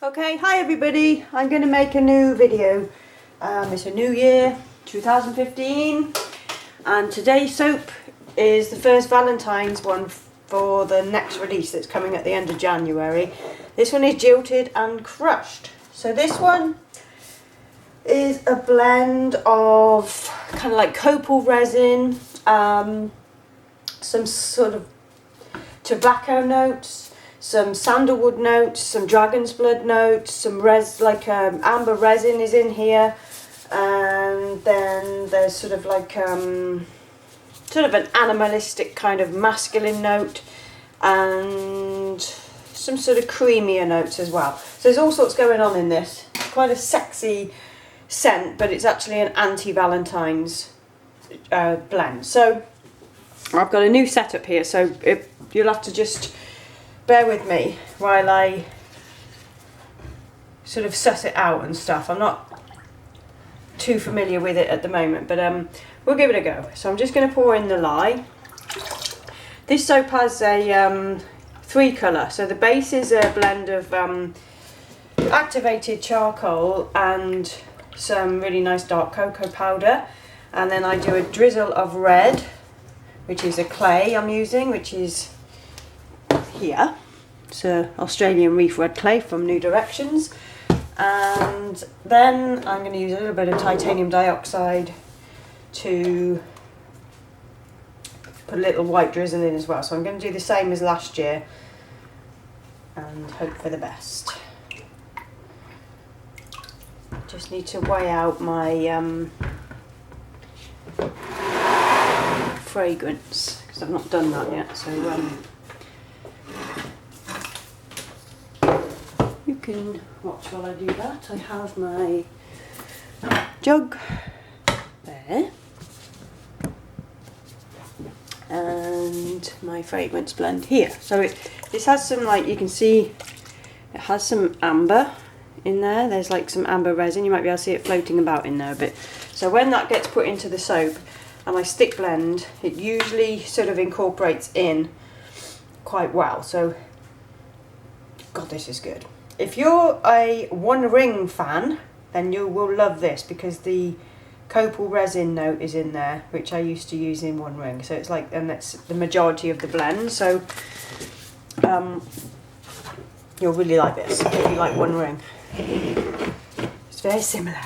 Okay, hi everybody. I'm going to make a new video. It's a new year, 2015, and today's soap is the first Valentine's one for the next release that's coming at the end of January. This one is Jilted and Crushed. So this one is a blend of kind of like copal resin, some sort of tobacco notes, some sandalwood notes, some dragon's blood notes, some amber resin is in here, and then there's sort of like an animalistic kind of masculine note, and some sort of creamier notes as well. So there's all sorts going on in this. It's quite a sexy scent, but it's actually an anti-Valentine's blend. So I've got a new setup here, so you'll have to just bear with me while I sort of suss it out and stuff. I'm not too familiar with it at the moment, but we'll give it a go. So I'm just going to pour in the lye. This soap has a 3 colour, so the base is a blend of activated charcoal and some really nice dark cocoa powder, and then I do a drizzle of red, which is a clay I'm using, which is here. It's Australian reef red clay from New Directions, and then I'm going to use a little bit of titanium dioxide to put a little white drizzle in as well. So I'm going to do the same as last year and hope for the best. Just need to weigh out my fragrance because I've not done that yet. So you can watch while I do that. I have my jug there and my fragrance blend here. So this has some, like you can see, it has some amber in there. There's like some amber resin. You might be able to see it floating about in there a bit. So when that gets put into the soap and I stick blend, it usually sort of incorporates in quite well. So God, this is good. If you're a One Ring fan, then you will love this because the copal resin note is in there, which I used to use in One Ring. So it's like, and that's the majority of the blend. So you'll really like this if you like One Ring. It's very similar.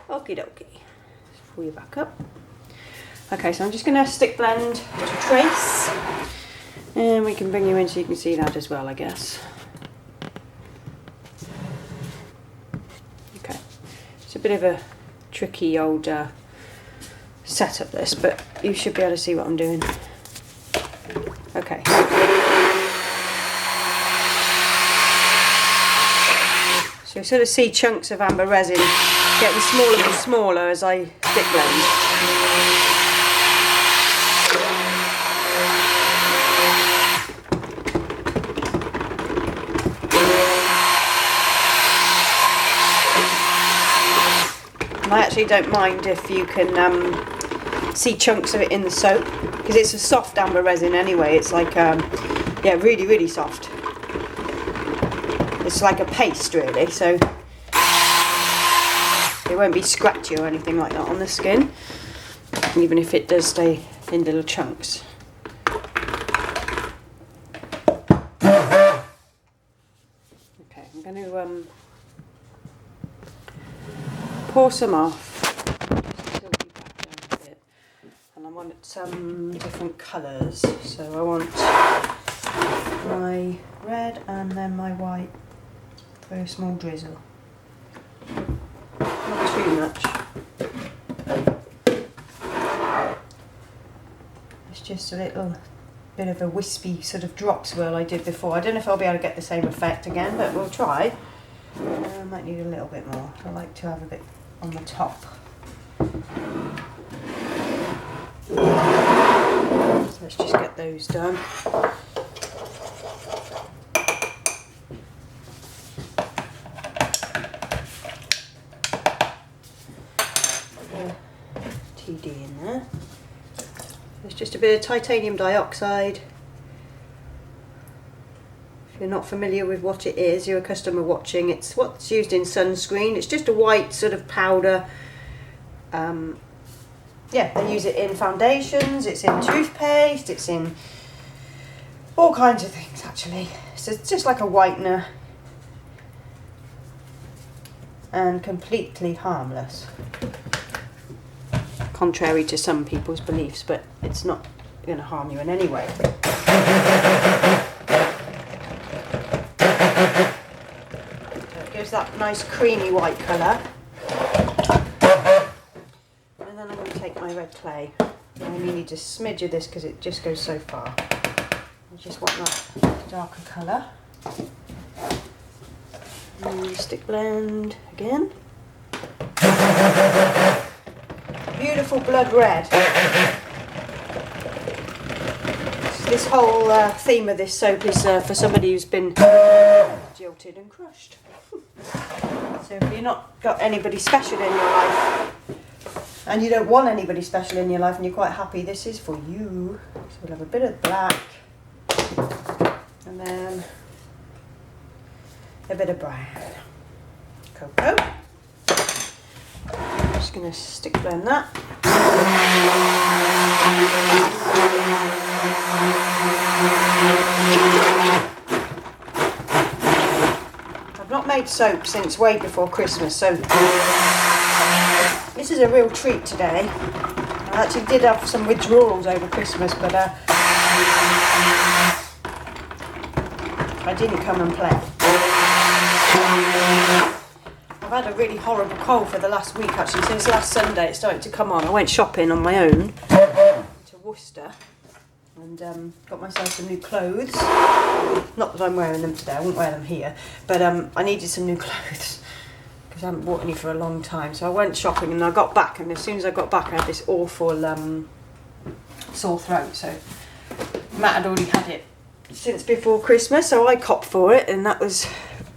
Okie dokie. Let's pull you back up. Okay, so I'm just going to stick blend to trace. And we can bring you in so you can see that as well, I guess. Okay, it's a bit of a tricky old setup this, but you should be able to see what I'm doing. Okay. So you sort of see chunks of amber resin getting smaller and smaller as I stick blend. I actually don't mind if you can see chunks of it in the soap because it's a soft amber resin anyway. It's like yeah, really really soft. It's like a paste really, so it won't be scratchy or anything like that on the skin, even if it does stay in little chunks. Okay, I'm going to pour some off, just tilt you back down a bit, and I want some different colours. So I want my red and then my white for a small drizzle. Not too much. It's just a little bit of a wispy sort of drop swirl I did before. I don't know if I'll be able to get the same effect again, but we'll try. I might need a little bit more. I like to have a bit on the top. So let's just get those done. TD in there. There's just a bit of titanium dioxide, you're not familiar with what it is, you're a customer watching, it's what's used in sunscreen. It's just a white sort of powder. Yeah, they use it in foundations, it's in toothpaste, it's in all kinds of things actually. So it's just like a whitener and completely harmless. Contrary to some people's beliefs, but it's not going to harm you in any way. So it gives that nice creamy white colour. And then I'm going to take my red clay. I only need a smidge of this because it just goes so far. I just want that darker colour. And stick blend again. Beautiful blood red. This whole theme of this soap is for somebody who's been jilted and crushed. So if you've not got anybody special in your life, and you don't want anybody special in your life, and you're quite happy, this is for you. So we'll have a bit of black, and then a bit of brown. Cocoa. I'm just going to stick blend that. I've not made soap since way before Christmas, so this is a real treat today. I actually did have some withdrawals over Christmas, but I didn't come and play. I've had a really horrible cold for the last week actually. Since last Sunday it started to come on. I went shopping on my own to Worcester and got myself some new clothes. Not that I'm wearing them today, I won't wear them here, but I needed some new clothes because I haven't bought any for a long time. So I went shopping and I got back, and as soon as I got back I had this awful sore throat. So Matt had already had it since before Christmas, so I copped for it, and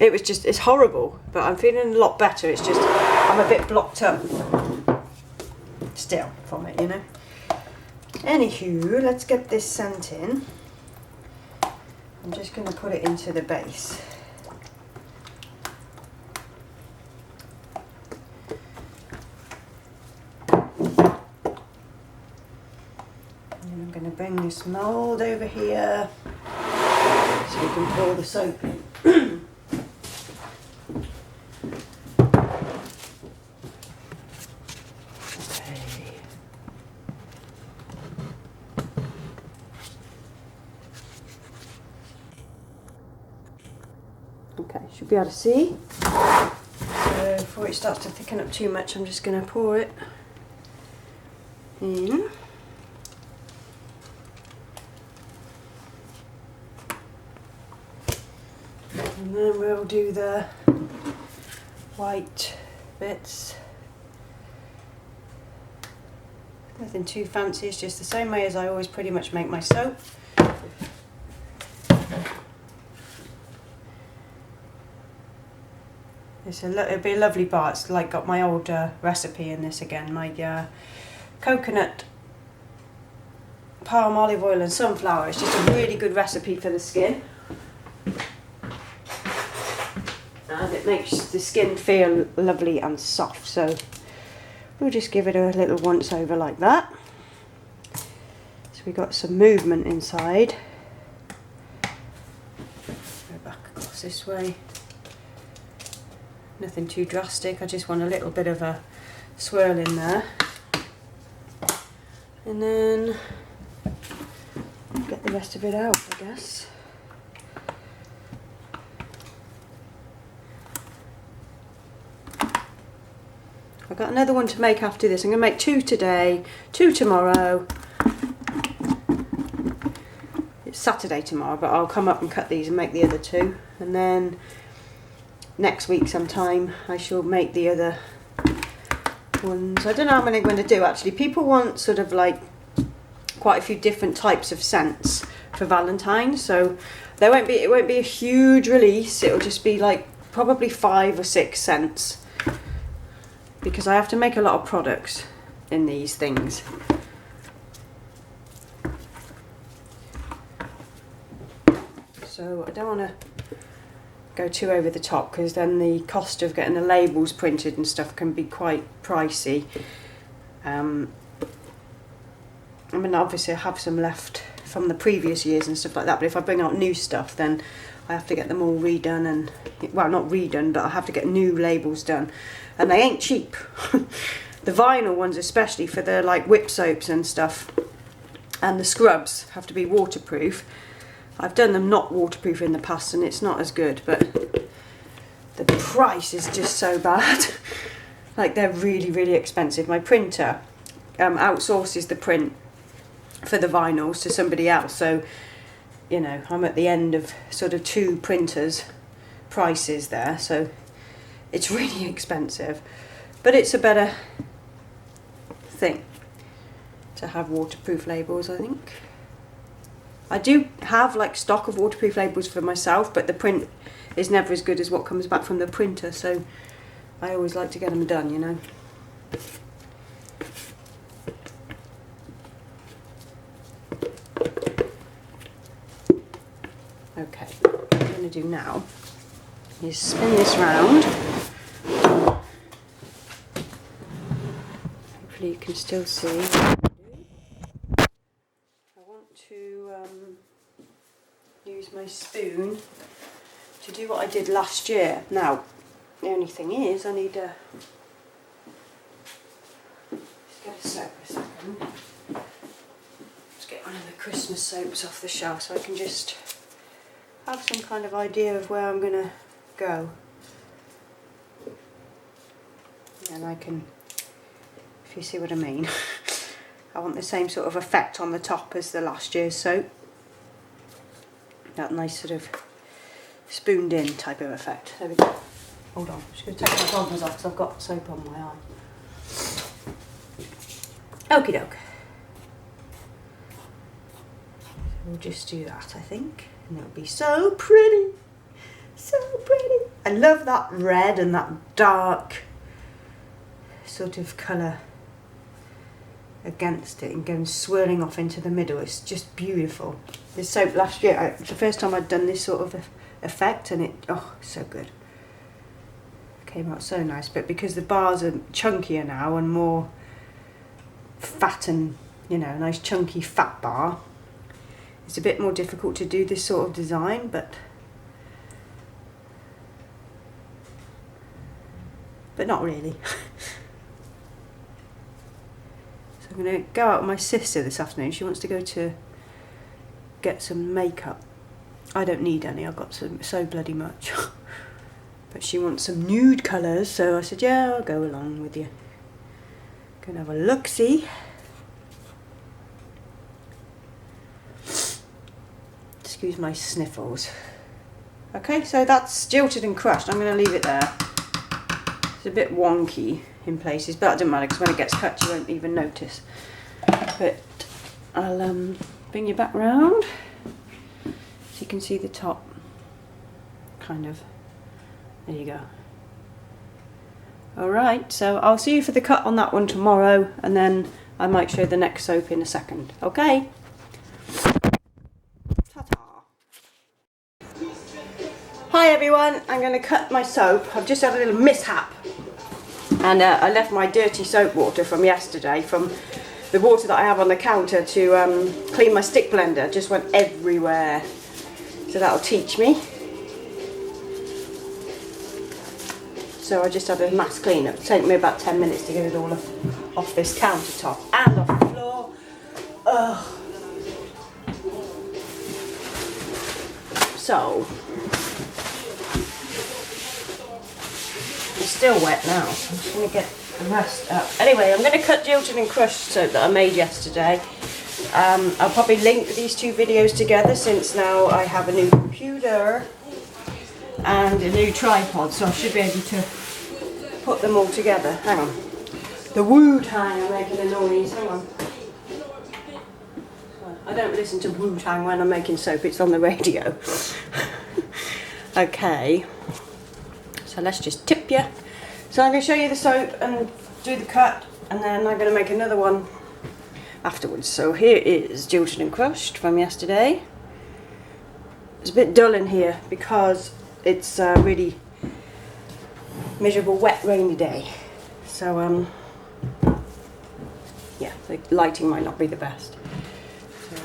it's horrible, but I'm feeling a lot better. It's just I'm a bit blocked up still from it, you know. Anywho, let's get this scent in. I'm just going to put it into the base. And I'm going to bring this mould over here so we can pour the soap in. Okay, should be able to see. So before it starts to thicken up too much, I'm just going to pour it in. And then we'll do the white bits. Nothing too fancy, it's just the same way as I always pretty much make my soap. It'll be a lovely bar. It's like got my old recipe in this again. My coconut, palm olive oil and sunflower. It's just a really good recipe for the skin. And it makes the skin feel lovely and soft. So we'll just give it a little once over like that. So we got some movement inside. Go back across this way. Nothing too drastic, I just want a little bit of a swirl in there. And then get the rest of it out, I guess. I've got another one to make after this. I'm going to make 2 today, 2 tomorrow. It's Saturday tomorrow, but I'll come up and cut these and make the other 2. And then next week sometime I shall make the other ones. I don't know how many I'm going to do actually. People want sort of like quite a few different types of scents for Valentine's, so it won't be a huge release. It'll just be like probably 5 or 6 scents because I have to make a lot of products in these things. So I don't want to go too over the top, because then the cost of getting the labels printed and stuff can be quite pricey. I mean, obviously I have some left from the previous years and stuff like that, but if I bring out new stuff, then I have to get them all redone, and, well, not redone, but I have to get new labels done, and they ain't cheap. The vinyl ones, especially for the like whip soaps and stuff, and the scrubs have to be waterproof. I've done them not waterproof in the past and it's not as good, but the price is just so bad. Like, they're really, really expensive. My printer outsources the print for the vinyls to somebody else, so, you know, I'm at the end of sort of 2 printers' prices there, so it's really expensive. But it's a better thing to have waterproof labels, I think. I do have like stock of waterproof labels for myself, but the print is never as good as what comes back from the printer, so I always like to get them done, you know. Okay, what I'm going to do now is spin this round. Hopefully you can still see. To use my spoon to do what I did last year. Now, the only thing is I need to just get a soap a second. Let's get one of the Christmas soaps off the shelf so I can just have some kind of idea of where I'm going to go. And I can, if you see what I mean. I want the same sort of effect on the top as the last year's soap. That nice sort of spooned in type of effect. There we go. Hold on, I'm just going to take my goggles off because I've got soap on my eye. Okie doke. We'll just do that, I think. And it'll be so pretty. So pretty. I love that red and that dark sort of colour against it and going swirling off into the middle. It's just beautiful. This soap last year, it's the first time I'd done this sort of effect, and it, oh, so good. It came out so nice, but because the bars are chunkier now and more fat and, you know, a nice chunky fat bar, it's a bit more difficult to do this sort of design, but not really. I'm going to go out with my sister this afternoon. She wants to go to get some makeup. I don't need any, I've got so bloody much. But she wants some nude colours, so I said, yeah, I'll go along with you. Gonna have a look-see. Excuse my sniffles. Okay, so that's jilted and crushed. I'm going to leave it there. It's a bit wonky in places, but that doesn't matter because when it gets cut you won't even notice. But I'll bring you back round so you can see the top, kind of. There you go. Alright, so I'll see you for the cut on that one tomorrow, and then I might show the next soap in a second. Okay? Ta-ta. Hi everyone, I'm going to cut my soap. I've just had a little mishap. And I left my dirty soap water from yesterday, from the water that I have on the counter to clean my stick blender. Just went everywhere. So that'll teach me. So I just had a mass clean up. It'll take me about 10 minutes to get it all off this countertop and off the floor. Ugh. So it's still wet now, so I'm just going to get the rest up. Anyway, I'm going to cut jilted and crushed soap that I made yesterday. I'll probably link these 2 videos together since now I have a new computer and a new tripod, so I should be able to put them all together. Hang on. The Wu-Tang are making a noise. Hang on. I don't listen to Wu-Tang when I'm making soap, it's on the radio. Okay. So let's just tip you. So I'm going to show you the soap and do the cut, and then I'm going to make another one afterwards. So here is jilted and crushed from yesterday. It's a bit dull in here because it's a really miserable, wet, rainy day. So yeah, the lighting might not be the best. So,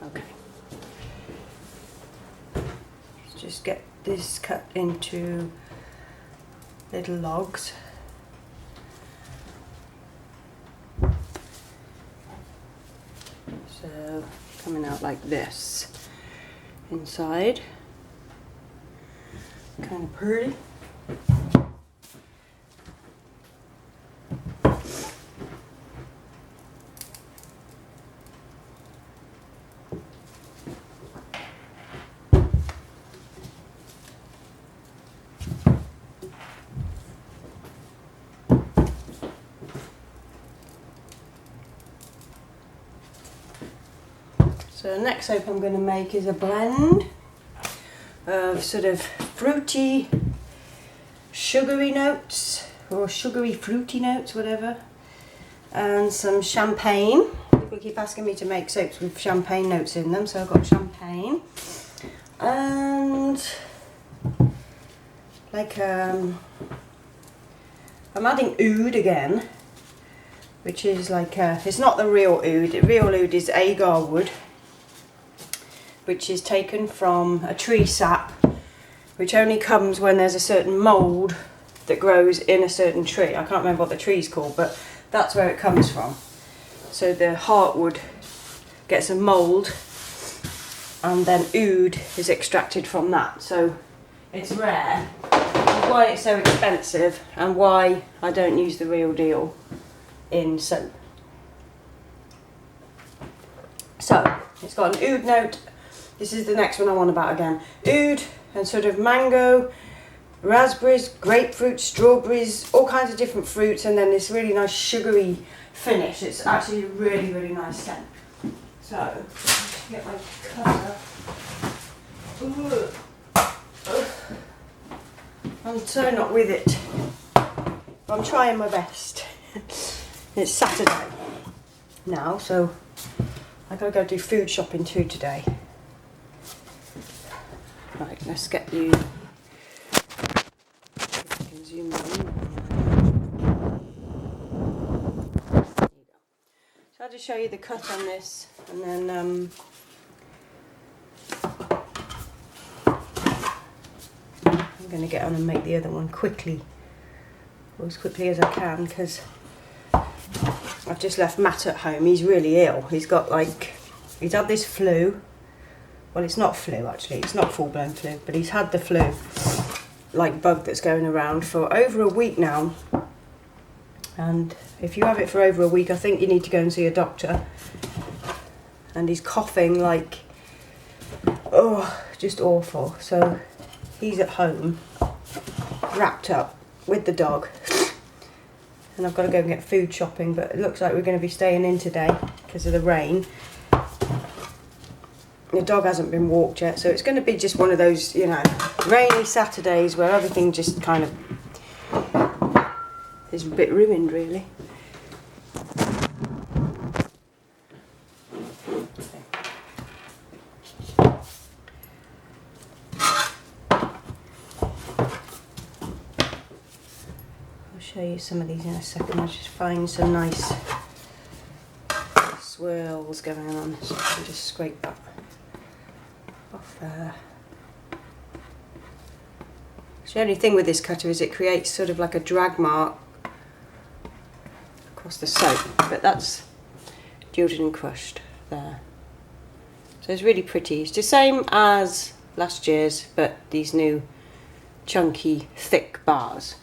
okay. Let's just get this cut into little logs. So coming out like this inside, kind of pretty. So the next soap I'm going to make is a blend of sort of fruity, sugary notes, or sugary fruity notes, whatever, and some champagne. People keep asking me to make soaps with champagne notes in them, so I've got champagne. And like I'm adding oud again, which is like it's not the real oud. The real oud is agar wood, which is taken from a tree sap, which only comes when there's a certain mould that grows in a certain tree. I can't remember what the tree's called, but that's where it comes from. So the heartwood gets a mould, and then oud is extracted from that. So it's rare. That's why it's so expensive, and why I don't use the real deal in soap. So it's got an oud note. This is the next one I want about again. Oud and sort of mango, raspberries, grapefruit, strawberries, all kinds of different fruits, and then this really nice sugary finish. It's actually a really, really nice scent. So, let's get my cutter. I'm so not with it, but I'm trying my best. It's Saturday now, so I've got to go do food shopping too today. Right, let's get you. I can zoom in. So I'll just show you the cut on this, and then I'm going to get on and make the other one quickly, or as quickly as I can, because I've just left Matt at home. He's really ill. He's got he's had this flu. Well, it's not flu actually, it's not full-blown flu, but he's had the flu, like bug that's going around, for over a week now. And if you have it for over a week, I think you need to go and see a doctor. And he's coughing like, oh, just awful. So he's at home, wrapped up with the dog. And I've got to go and get food shopping, but it looks like we're going to be staying in today because of the rain. The dog hasn't been walked yet, so it's going to be just one of those, you know, rainy Saturdays where everything just kind of is a bit ruined, really. I'll show you some of these in a second. I'll just find some nice swirls going on, so I can just scrape that off there. So the only thing with this cutter is it creates sort of like a drag mark across the soap, but that's jilted and crushed there. So it's really pretty. It's the same as last year's, but these new chunky thick bars.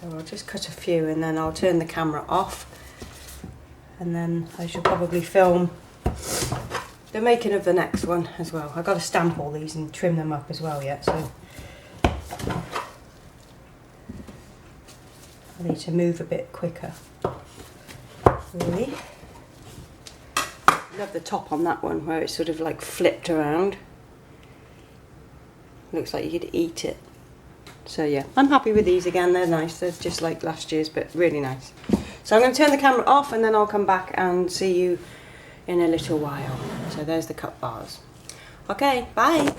So I'll just cut a few and then I'll turn the camera off, and then I shall probably film the making of the next one as well. I've got to stamp all these and trim them up as well yet, so I need to move a bit quicker, really. Love the top on that one where it's sort of like flipped around. Looks like you could eat it. So yeah, I'm happy with these again. They're nice. They're just like last year's, but really nice. So I'm going to turn the camera off and then I'll come back and see you in a little while. So there's the cup bars. Okay, bye.